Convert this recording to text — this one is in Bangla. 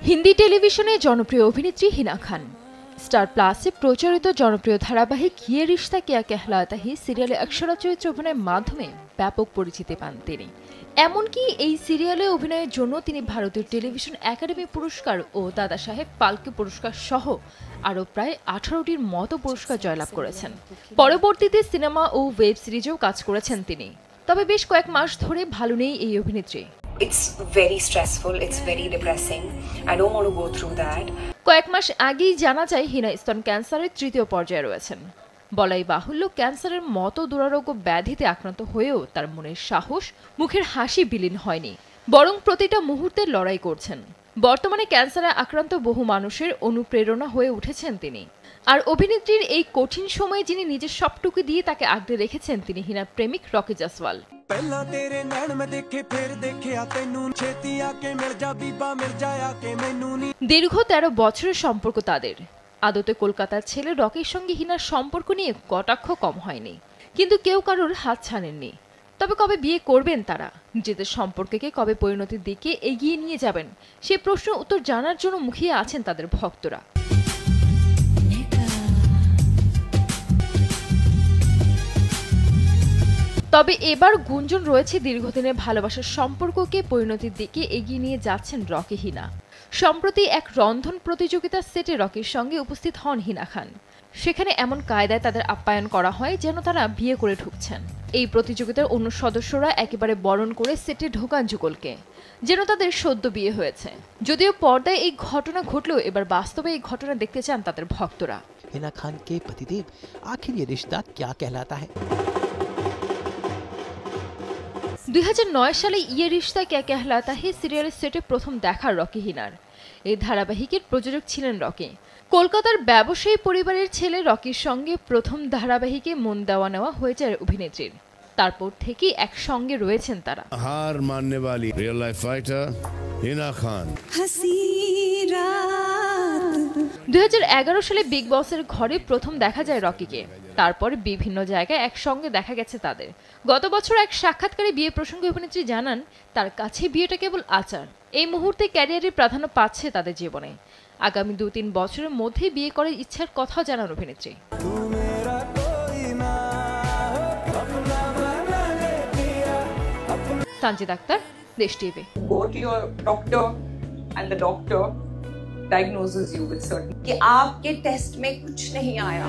হিন্দি টেলিভিশনে জনপ্রিয় অভিনেত্রী হিনা খান স্টার প্লাসে প্রচারিত জনপ্রিয় ধারাবাহিক ইয়ে রিশতা কিয়া কেহলাতা হে সিরিয়ালে অক্ষরা চরিত্রে অভিনয়ের মাধ্যমে ব্যাপক পরিচিতি পান তিনি। এমনকি এই সিরিয়ালে অভিনয়ের জন্য তিনি ভারতীয় টেলিভিশন একাডেমি পুরস্কার ও দাদা সাহেব ফালকে পুরস্কার সহ আরও প্রায় 18টির মতো পুরস্কার জয়লাভ করেছেন। পরবর্তীতে সিনেমা ও ওয়েব সিরিজেও কাজ করেছেন তিনি। তবে বেশ কয়েক মাস ধরে ভালো নেই এই অভিনেত্রী। It's very stressful, it's very depressing. I don't want to go through that. কয়েক মাস আগেই জানা যায় হিনা স্তন ক্যান্সারের 3য় পর্যায়ে রয়েছেন। বলাই বাহুল্য, ক্যান্সারের মতো দুরারোগ্য ব্যাধিতে আক্রান্ত হয়েও তার মনের সাহস, মুখের হাসি বিলীন হয়নি, বরং প্রতিটা মুহূর্তে লড়াই করছেন। বর্তমানে ক্যান্সারে আক্রান্ত বহু মানুষের অনুপ্রেরণা হয়ে উঠেছেন তিনি। আর অভিনেত্রীর এই কঠিন সময়ে যিনি নিজের সবটুকু দিয়ে তাকে আগলে রেখেছেন তিনি হিনার প্রেমিক রকি জসওয়াল। দীর্ঘ 13 বছরের সম্পর্ক তাদের। আদতে কলকাতার ছেলে রকির সঙ্গে হিনার সম্পর্ক নিয়ে কটাক্ষ কম হয়নি, কিন্তু কেউ কারোর হাত ছাড়েননি। তবে কবে বিয়ে করবেন তারা, নিজেদের সম্পর্ককে কবে পরিণতির দিকে এগিয়ে নিয়ে যাবেন, সে প্রশ্ন উত্তর জানার জন্য মুখিয়ে আছেন তাদের ভক্তরা। তবে এবার গুঞ্জন রয়েছে দীর্ঘদিনের ভালোবাসার সম্পর্ককে পরিণতির দিকে এগিয়ে নিয়ে যাচ্ছেন রকি হিনা। সম্প্রতি এক রন্ধন প্রতিযোগিতার সেটে রকির সঙ্গে উপস্থিত হন হিনা খান। সেখানে এমন কায়দায় তাদের আপ্যায়ন করা হয় যেন তারা বিয়ে করে ঢুকছেন। এই প্রতিযোগিতার অন্য সদস্যরা একেবারে বরণ করে সেটে ঢোকান যুগলকে, যেন তাদের সদ্য বিয়ে হয়েছে। যদিও পর্দায় এই ঘটনা ঘটলেও এবার বাস্তবে এই ঘটনা দেখতে চান তাদের ভক্তরা। हिना खान के पतिदेव आखिर ये रिश्ता क्या कहलाता है? 2009 সালে ইয়ে রিশতা কিয়া কেহলাতা হে সিরিয়ালের সেটে প্রথম দেখা রকি হিনার। এই ধারাবাহিকের প্রযোজক ছিলেন রকি। কলকাতার ব্যবসায়ী পরিবারের ছেলে রকির সঙ্গে প্রথম ধারাবাহিকে মন দেওয়া নেওয়া হয়ে যায় অভিনেত্রীর। তারপর থেকেই একসঙ্গে রয়েছেন তারা। हार मानने वाली real life fighter Hina Khan. 2011 সালে বিগ বসের ঘরে প্রথম দেখা যায় রকিকে। তারপর বিভিন্ন জায়গায় একসঙ্গে দেখা গেছে তাদের। গত বছর এক সাক্ষাৎকারে বিয়ে প্রসঙ্গে অভিনেত্রী জানান তার কাছে বিয়েটা কেবল আচার। এই মুহূর্তে ক্যারিয়ারের প্রাধান্য পাচ্ছে তাদের জীবনে। আগামী 2-3 বছরের মধ্যে বিয়ে করার ইচ্ছার কথাও জানান অভিনেত্রী। সঞ্জিত আক্তার, দেশ TV. Go to your doctor and the doctor diagnoses you with certain कि आपके टेस्ट में कुछ नहीं आया।